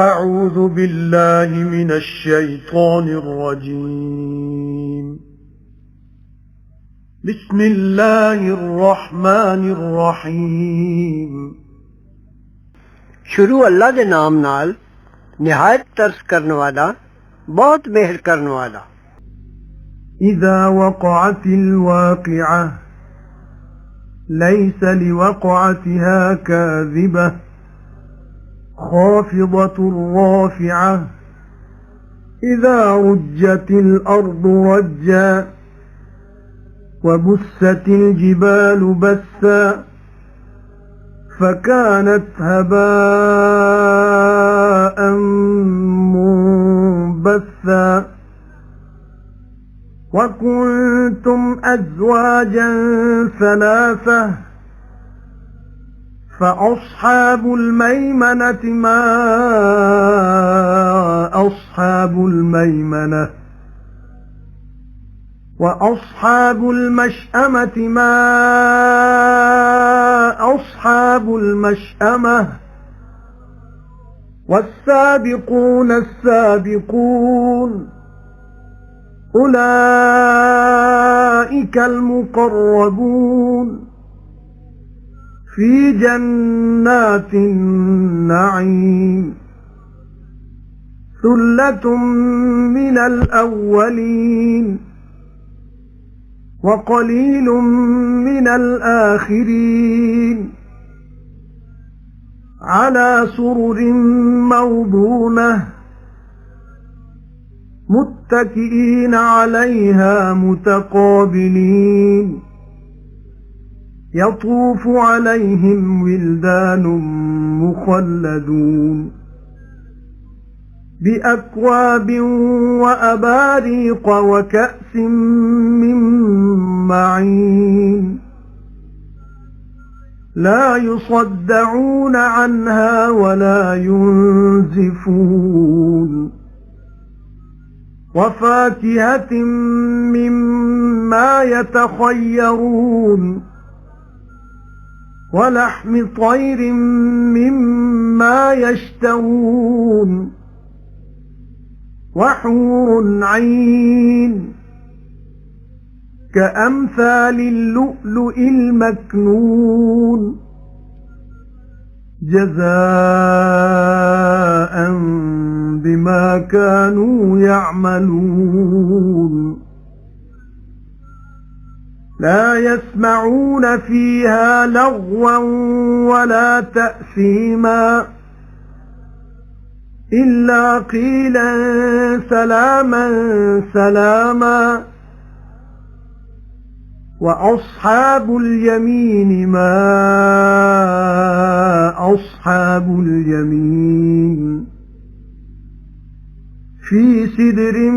أعوذ بالله من الشيطان الرجيم بسم الله الرحمن الرحيم شروع اللہ دے نام نال نہایت ترس کرنے والا بہت مہر کرنے والا. إذا وقعت الواقعة ليس لوقعتها كاذبة خافضة رافعة إذا رجت الأرض رجا وبست الجبال بسا فكانت هباء منبثا وكنتم أزواجا ثلاثة فأصحاب الميمنة ما أصحاب الميمنة وأصحاب المشأمة ما أصحاب المشأمة والسابقون السابقون أولئك المقربون في جنات النعيم ثلة من الأولين وقليل من الآخرين على سرر موضونة متكئين عليها متقابلين يطوف عليهم ولدان مخلدون بأكواب وأباريق وكأس من معين لا يصدعون عنها ولا ينزفون وفاكهة مما يتخيرون ولحم طير مما يشتهون وحور عين كأمثال اللؤلؤ المكنون جزاء بما كانوا يعملون لا يسمعون فيها لغوا ولا تأثيما إلا قيلا سلاما سلاما وأصحاب اليمين ما أصحاب اليمين في سدر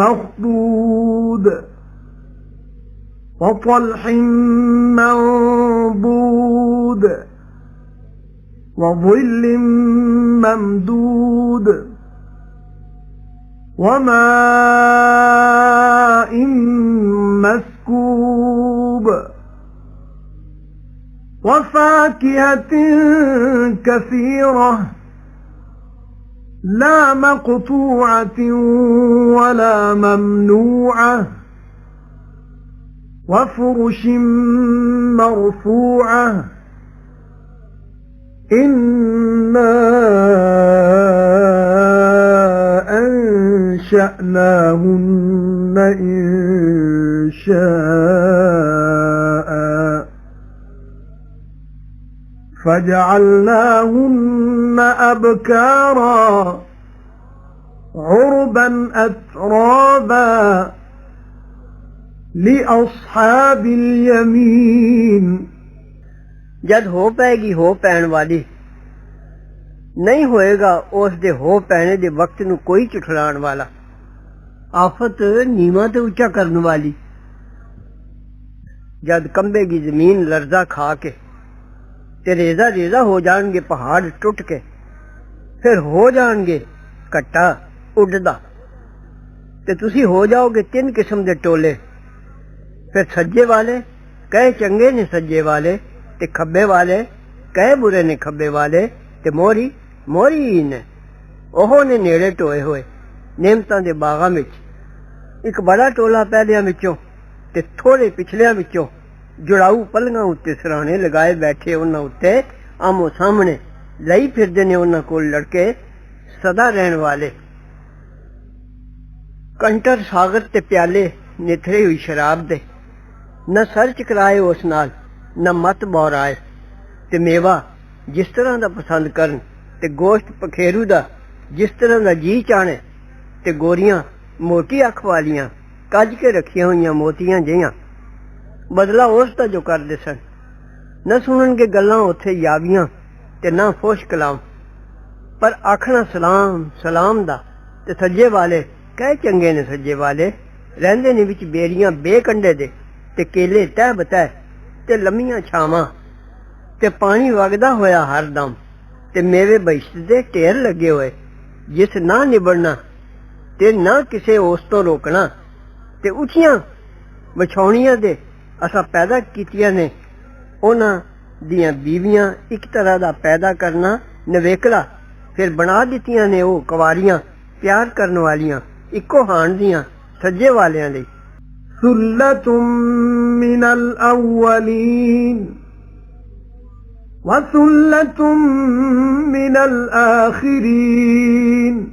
مخضود وطلح منضود وظل ممدود وماء مسكوب وفاكهة كثيرة لا مقطوعة ولا ممنوعة وفرش مرفوعة إنا أنشأناهن إنشاء فجعلناهن أبكارا عربا أترابا لأصحاب اليمين. جد ہو پائے گی ہو پین والی نہیں ہوئے گا اس دے ہو پینے دے وقت نو کوئی چٹھلان والا. آفت نیواں تے اونچا کرن والی. جد کمبے گی زمین لرزہ کھا کے تے ریزہ ریزہ ہو جان گے پہاڑ ٹوٹ کے پھر ہو جان گے کٹا اڈدا تے تسی ہو جاؤ گے 3 قسم دے ٹولے. پھر سجے والے کہے چنگے نے سجے والے تے کھبے والے کہے برے نے کھبے والے تے موری موری نے ਉਹ ਨੇ ਨੇੜੇ ਟੋਏ ਹੋਏ ਨਿਮਤਾਂ ਦੇ ਬਾਗਾਂ ਵਿੱਚ। ਇੱਕ ਬੜਾ ਟੋਲਾ ਪਹਿਲਿਆਂ ਵਿੱਚੋਂ ਤੇ ਥੋੜੇ ਪਿਛਲਿਆਂ ਵਿੱਚੋਂ ਜੁੜਾਊ ਪੱਲੀਆਂ ਉੱਤੇ ਸਰਾਣੇ ਲਗਾਏ ਬੈਠੇ, ਉਹਨਾਂ ਉੱਤੇ ਆਮੋ ਸਾਹਮਣੇ ਲਈ ਫਿਰਦੇ ਨੇ ਉਹਨਾਂ ਕੋਲ ਲੜਕੇ ਸਦਾ ਰਹਿਣ ਵਾਲੇ। ਕੰਟਰ ਸਾਗਰ ਤੇ ਪਿਆਲੇ ਨਿਥਰੇ ਹੋਈ ਸ਼ਰਾਬ ਦੇ, ਨਾ ਸਰ ਚਕਰਾਏ ਉਸ ਨਾਲ, ਨਾ ਮਤ ਬੌਰਾਏ, ਤੇ ਮੇਵਾ ਜਿਸ ਤਰ੍ਹਾਂ ਦਾ ਪਸੰਦ ਕਰਨ, ਤੇ ਗੋਸ਼ਤ ਪਖੇਰੂ ਦਾ ਜਿਸ ਤਰ੍ਹਾਂ ਦਾ ਜੀ ਚਾਹਣੇ, ਤੇ ਗੋਰੀਆਂ ਮੋਟੀ ਅੱਖ ਵਾਲੀਆਂ ਕੱਜ ਕੇ ਰੱਖੀਆਂ ਹੋਈਆਂ ਮੋਤੀਆਂ ਜਿਹੀਆਂ। ਬਦਲਾ ਉਸ ਦਾ ਜੋ ਕਰਦੇ ਸਨ। ਨਾ ਸੁਣਨਗੇ ਗੱਲਾਂ ਉੱਥੇ ਯਾਵੀਆਂ ਤੇ ਨਾ ਫੋਸ਼ ਕਲਾਮ, ਪਰ ਆਖਣਾ ਸਲਾਮ ਸਲਾਮ ਦਾ। ਤੇ ਸੱਜੇ ਵਾਲੇ ਕਹਿ ਚੰਗੇ ਨੇ, ਸੱਜੇ ਵਾਲੇ ਰਹਿੰਦੇ ਨੇ ਵਿੱਚ ਬੇਰੀਆਂ ਬੇਕੰਡੇ ਦੇ, ਤੇ ਕੇਲੇ ਤਹਿ ਬਤਹਿ, ਤੇ ਲੰਮੀਆਂ ਛਾਵਾਂ, ਤੇ ਪਾਣੀ ਵਗਦਾ ਹੋਇਆ ਹਰਦਮ, ਤੇ ਮੇਵੇ ਬਹਿਸ਼ਤ ਦੇ ਢੇਰ ਲੱਗੇ ਹੋਏ, ਜਿਸ ਨਾ ਨਿਬੜਨਾ ਤੇ ਨਾ ਕਿਸੇ ਉਸ ਤੋਂ ਰੋਕਣਾ। ਤੇ ਉੱਚੀਆਂ ਵਿਛਾਉਣੀਆਂ ਦੇ ਅਸਾਂ ਪੈਦਾ ਕੀਤੀਆਂ ਨੇ, ਉਹਨਾਂ ਦੀਆਂ ਬੀਵੀਆਂ ਇੱਕ ਤਰ੍ਹਾਂ ਦਾ ਪੈਦਾ ਕਰਨਾ ਨਵੇਕਲਾ, ਫਿਰ ਬਣਾ ਦਿੱਤੀਆਂ ਨੇ ਉਹ ਕੁਵਾਰੀਆਂ ਪਿਆਰ ਕਰਨ ਵਾਲੀਆਂ, ਇੱਕੋ ਹਾਣ ਦੀਆਂ ਸੱਜੇ ਵਾਲਿਆਂ ਲਈ। ਸੁੱਲਤੁਮ ਮਿਨਲ ਅਵਲੀਨ ਵਸੁੱਲਤੁਮ ਮਿਨਲ ਆਖਿਰੀਨ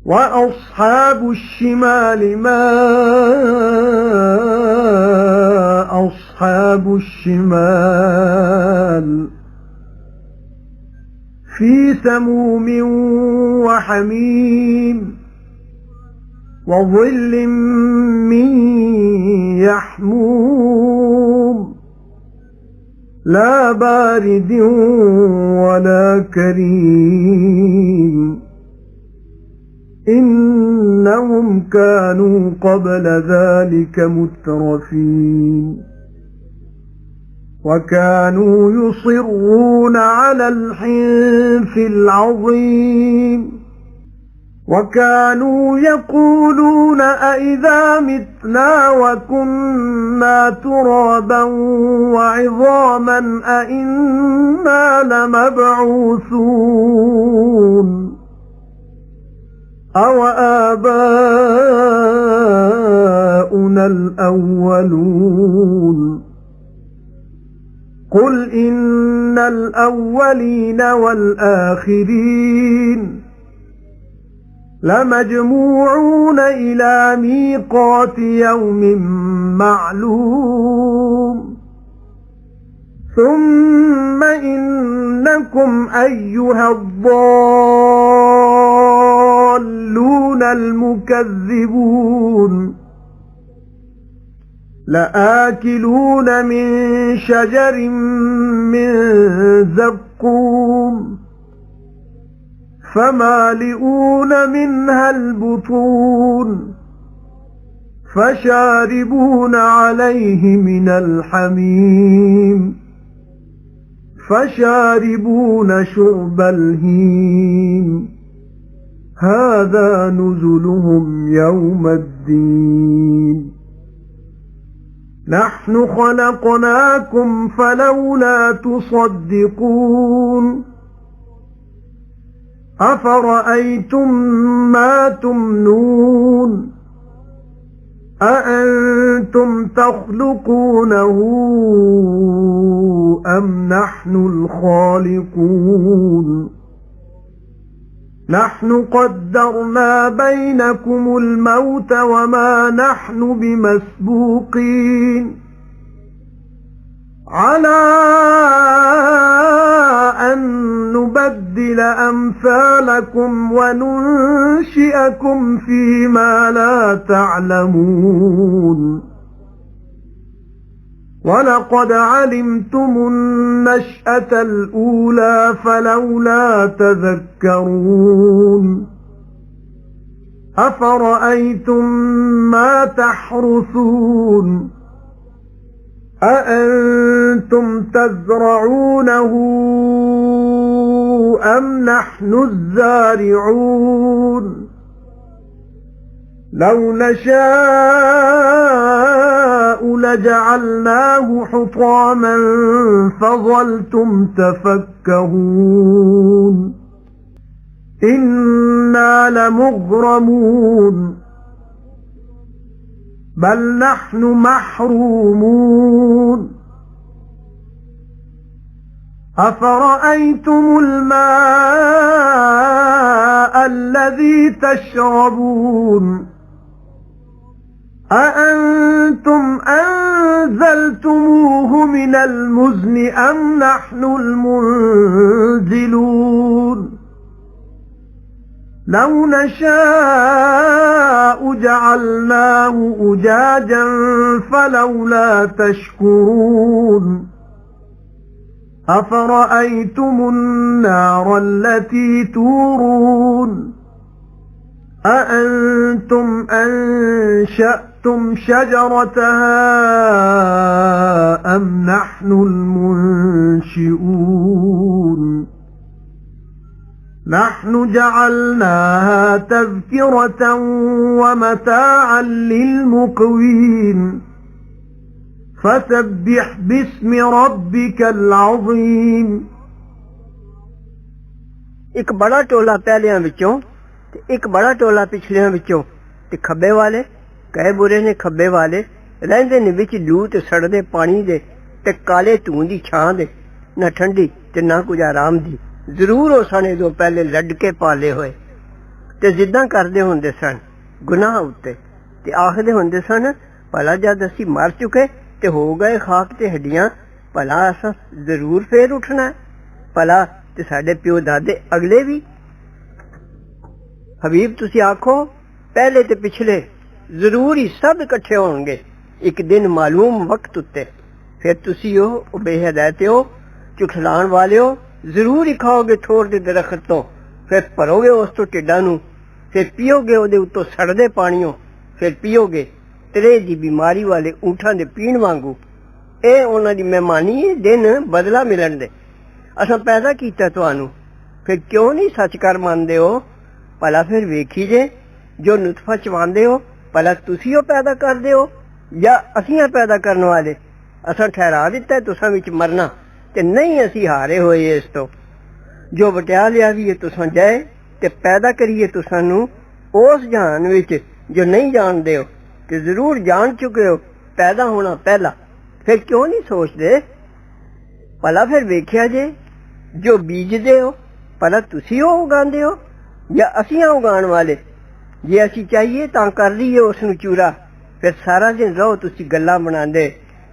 وأصحاب الشمال ما أصحاب الشمال في سموم وحميم وظل من يحموم لا بارد ولا كريم إنهم كانوا قبل ذلك مترفين وكانوا يصرون على الحنث العظيم وكانوا يقولون أئذا متنا وكنا ترابا وعظاما أئنا لمبعوثون أَوَ آبَاؤُنَا الْأَوَّلُونَ قُلْ إِنَّ الْأَوَّلِينَ وَالْآخِرِينَ لَمَجْمُوعُونَ إِلَى مِيقَاتِ يَوْمٍ مَّعْلُومٍ ثُمَّ إِنَّكُمْ أَيُّهَا الضَّالُّونَ الْمُكَذِّبُونَ لَآكِلُونَ مِنْ شَجَرٍ مِّنْ زَقُّومٍ فَمَالِئُونَ مِنْهَا الْبُطُونَ فَشَارِبُونَ عَلَيْهِ مِنَ الْحَمِيمِ فَشَارِبُونَ شُرْبَ الْهِيمِ هَذَا نُزُلُهُمْ يَوْمَ الدِّينِ نَحْنُ خَلَقْنَاكُمْ فَلَوْلَا تُصَدِّقُونَ أَفَرَأَيْتُمْ مَا تُمْنُونَ أَأَنْتُمْ تَخْلُقُونَهُ أَمْ نَحْنُ الْخَالِقُونَ نَحْنُ قَدَّرْنَا بَيْنَكُمُ الْمَوْتَ وَمَا نَحْنُ بِمَسْبُوقِينَ عَلَى أَن نُبَدِّلَ أَمْثَالَكُمْ وَنُنشِئَكُمْ فِيمَا لَا تَعْلَمُونَ وَلَقَدْ عَلِمْتُمُ النَّشْأَةَ الْأُولَى فَلَوْلَا تَذَكَّرُونَ أَفَرَأَيْتُمْ مَا تَحْرُثُونَ أَأَنْتُمْ تَزْرَعُونَهُ أَمْ نَحْنُ الزَّارِعُونَ لَوْ نَشَاءُ لَجَعَلْنَاهُ حُطَامًا فَظَلْتُمْ تَفَكَّهُونَ إنا لمغرمون بل نحن محرومون أفرأيتم الماء الذي تشربون أأنتم أنزلتموه من المزن أم نحن المنزلون لو نشاء جعلناه أجاجا فلولا تشكرون أفرأيتم النار التي تورون أأنتم أنشأتم شجرتها أم نحن المنشئون نحن جعلناها تذكرة ومتاعا للمقوين فسبح باسم ربك العظيم ایک بڑا ٹولا پہلیاں وچوں تے ایک بڑا ٹولا پچھلیاں وچوں تے کھبے والے کہے برے نے کھبے والے رہندے نے وچ لو تے سڑدے پانی دے تے کالے دھوں دی چھاں دے نہ ٹھنڈی تے نہ کچھ آرام دی ضرور او سنے دو پہلے لڈ کے پالے ہوئے تے زداں کردے ہوندے سن گناہ اُتے تے آکھدے ہوندے سن بھلا جد اسی مر چکے تے ہو گئے خاک تے ہڈیاں بھلا اساں ضرور پھر اٹھنا ہے بھلا تے ساڈے پیو دادے اگلے بھی حبیب تسی آکھو پہلے تے پچھلے ضرور ہی سب اکٹھے ہون گے ایک دن معلوم وقت اُتے پھر تسی ہو بے ہدایت ہو چٹھلان والے ہو ضرور ہی کھاؤ گے تھوڑ دے درخت تو پھر پھرو گے اس تو ٹڈاں نوں پھر پیو گے او دے اتوں سڑدے پانیوں پھر پیو گے ترے دی بیماری والے اونٹاں دے پین وانگو اے انہاں دی مہمانی دن بدلہ ملن دے اساں پیدا کیتا تانوں پھر کیوں نہیں سچ کر ماندے ہو بھلا پھر ویکھی جے جو نطفہ چواندے ہو بھلا تسی ہو پیدا کردے ہو یا اسیاں پیدا کرن والے اساں ٹھہرا دتا ہے تساں وچ مرنا تے نہیں اسی ہارے ہوئے اس تو جو وٹیا لیا بھی ہے تساں جائے تے پیدا کریے تساں نوں اس جہان وچ جو نہیں جاندے ہو کہ ضرور جان چکے ہو پیدا ہونا پہلا پھر کیوں نہیں سوچ دے بھلا پھر ویکھیا جے جو بیج دے ہو بھلا تسی ہو اگاندے ہو یا اسیاں اگان والے جے اسی چاہیے تاں کر لئیے اس نوں چورا پھر سارا دن رہو تسی گلاں بناندے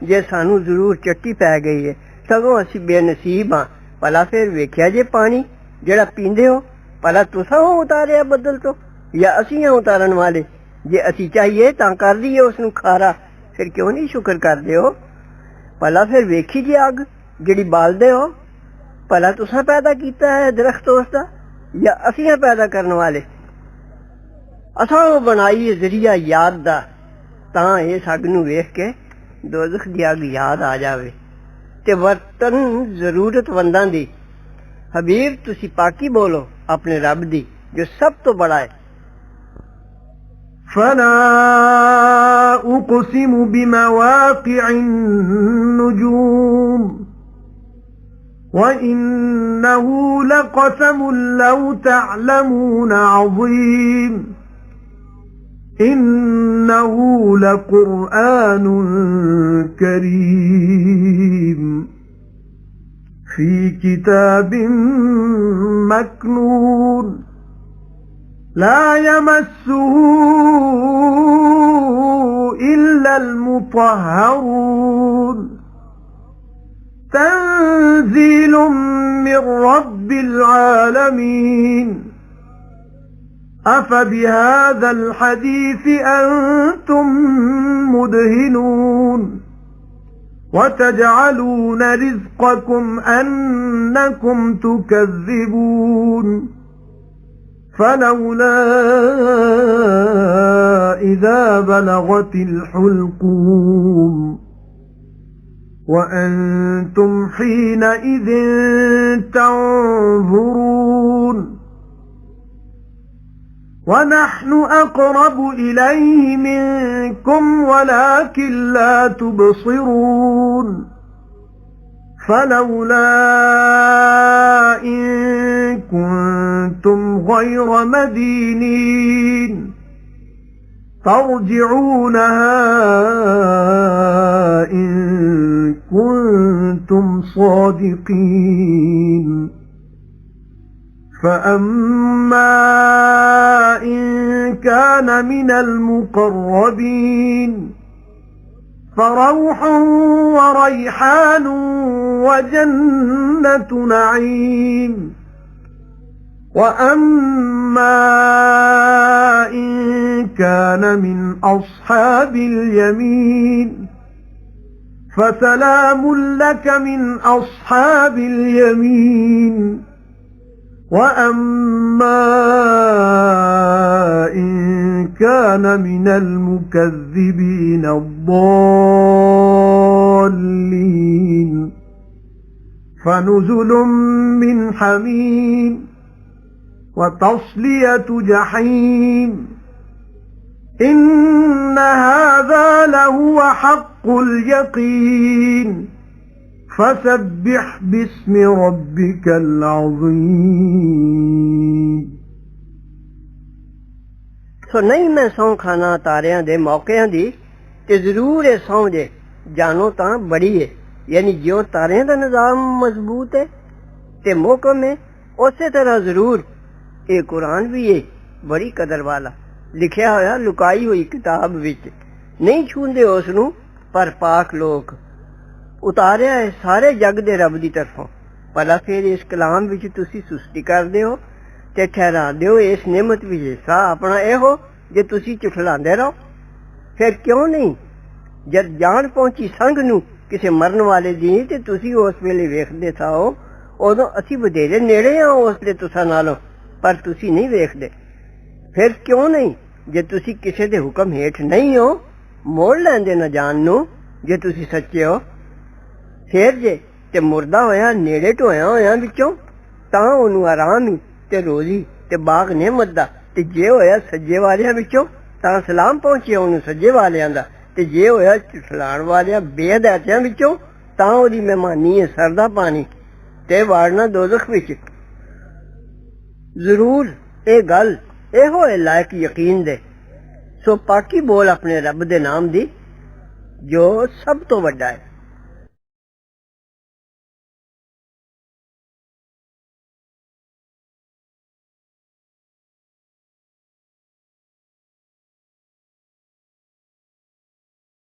جے سانوں ضرور چٹی پی گئی ہے سگوں اسی بے نصیب ہاں بھلا پھر ویکھیا جے پانی جڑا پیندے ہو بھلا تساں ہو اتاریا بدل تو یا اسیاں اتارن والے جے اسی چاہیے تاں کر دیئے اس نوں کھارا پھر کیوں نہیں شکر کردے ہو بھلا پھر ویکھی جے اگ جڑی بالدے ہو بھلا تساں پیدا کیتا ہے درخت اس دا یا اسیاں پیدا کرن والے اساں او بنائی ذریعہ یاد دا تاں اس اگ نوں ویکھ کے دوزخ دی اگ یاد آ جاوے تے ورتن ضرورت ونداں دی حبیب تسی پاکی بولو اپنے رب دی جو سب تو بڑا ہے فلا أقسم بمواقع النجوم وإنه لقسم لو تعلمون عظيم إنه لقرآن كريم في كتاب مكنون لا يمسه إلا المطهرون تنزيل من رب العالمين أفبهذا الحديث أنتم مدهنون وتجعلون رزقكم أنكم تكذبون فلولا إذا بلغت الحلقوم وأنتم حينئذ تنظرون ونحن أقرب إليه منكم ولكن لا تبصرون فلولا إن كنتم أنتم غير مدينين ترجعونها إن كنتم صادقين فأما إن كان من المقربين فروح وريحان وجنة نعيم وأما إن كان من أصحاب اليمين فسلام لك من أصحاب اليمين وأما إن كان من المكذبين الضالين فنزل من حميم وتصلية جحيم إن هذا لهو حق اليقين فسبح باسم ربك العظيم سو نہیں میں سਹੁੰ ਖਾਣਾ ਤਾਰਿਆਂ ਦੇ ਮੌਕਿਆਂ ਦੀ ਤੇ ਜ਼ਰੂਰ ਇਹ ਸਹੁੰ ਜੇ ਜਾਨੋ ਤਾਂ ਬੜੀ ਹੈ ਯਾਨੀ ਜਿਉਂ ਤਾਰਿਆਂ ਦਾ ਨਿਜ਼ਾਮ ਮਜ਼ਬੂਤ ਹੈ ਤੇ ਮੁਹਕਮ ਹੈ ਉਸੇ ਤਰ੍ਹਾਂ ਜ਼ਰੂਰ ਇਹ ਕੁਰਾਨ ਵੀ ਹੈ ਬੜੀ ਕਦਰ ਵਾਲਾ ਲਿਖਿਆ ਹੋਇਆ ਲੁਕਾਈ ਹੋਈ ਕਿਤਾਬ ਵਿੱਚ ਨਹੀਂ ਛੂੰਦੇ ਉਸ ਨੂੰ ਪਰ ਪਾਕ ਲੋਕ ਉਤਾਰਿਆ ਹੈ ਸਾਰੇ ਜੱਗ ਦੇ ਰੱਬ ਦੀ ਤਰਫੋਂ ਭਲਾ ਫਿਰ ਇਸ ਕਲਾਮ ਵਿੱਚ ਤੁਸੀਂ ਸੁਸਤੀ ਕਰਦੇ ਹੋ ਤੇ ਠਹਿਰਾਉਂਦੇ ਹੋ ਇਸ ਨਿਮਤ ਵਿੱਚ ਹਿੱਸਾ ਆਪਣਾ ਇਹੋ ਜੇ ਤੁਸੀਂ ਝੁਠਲਾਉਂਦੇ ਰਹੋ ਫਿਰ ਕਿਉਂ ਨਹੀਂ ਜਦ ਜਾਨ ਪਹੁੰਚੀ ਸੰਗ ਨੂੰ ਕਿਸੇ ਮਰਨ ਵਾਲੇ ਦੀ ਤੇ ਤੁਸੀਂ ਉਸ ਵੇਲੇ ਵੇਖਦੇ ਸਾਓ ਉਦੋਂ ਅਸੀਂ ਵਧੇਰੇ ਨੇੜੇ ਆ ਉਸ ਦੇ ਤੁਸਾਂ ਨਾਲੋਂ ਪਰ ਤੁਸੀਂ ਨਹੀਂ ਵੇਖਦੇ ਫਿਰ ਕਿਉਂ ਨਹੀਂ ਜੇ ਤੁਸੀਂ ਕਿਸੇ ਦੇ ਹੁਕਮ ਹੇਠ ਨਹੀਂ ਹੋ ਮੋੜ ਲੈਂਦੇ ਨਾ ਜਾਨ ਨੂੰ ਜੇ ਤੁਸੀਂ ਸੱਚੇ ਹੋ ਫਿਰ ਜੇ ਤੇ ਮੁਰਦਾ ਹੋਇਆ ਨੇੜੇ ਢੋਇਆ ਹੋਇਆ ਵਿੱਚੋਂ ਤਾਂ ਉਹਨੂੰ ਆਰਾਮ ਹੀ ਤੇ ਰੋਜ਼ੀ ਤੇ ਬਾਗ ਨਿਹਮਤ ਦਾ ਤੇ ਜੇ ਹੋਇਆ ਸੱਜੇ ਵਾਲਿਆਂ ਵਿੱਚੋਂ ਤਾਂ ਸਲਾਮ ਪਹੁੰਚਿਆ ਉਹਨੂੰ ਸੱਜੇ ਵਾਲਿਆਂ ਦਾ ਤੇ ਜੇ ਹੋਇਆ ਝੁਠਲਾਉਣ ਵਾਲਿਆਂ ਬੇਹਦਾਇਤਾਂ ਵਿੱਚੋਂ ਤਾਂ ਉਹਦੀ ਮਹਿਮਾਨੀ ਹੈ ਸਰਦਾ ਪਾਣੀ ਤੇ ਵਾੜਨਾ ਦੋਜ਼ਖ ਵਿੱਚ ਜ਼ਰੂਰ ਇਹ ਗੱਲ ਇਹੋ ਹੈ ਲਾਇਕ ਯਕੀਨ ਦੇ ਸੋ ਪਾਕੀ ਬੋਲ ਆਪਣੇ ਰੱਬ ਦੇ ਨਾਮ ਦੀ ਜੋ ਸਭ ਤੋਂ ਵੱਡਾ ਹੈ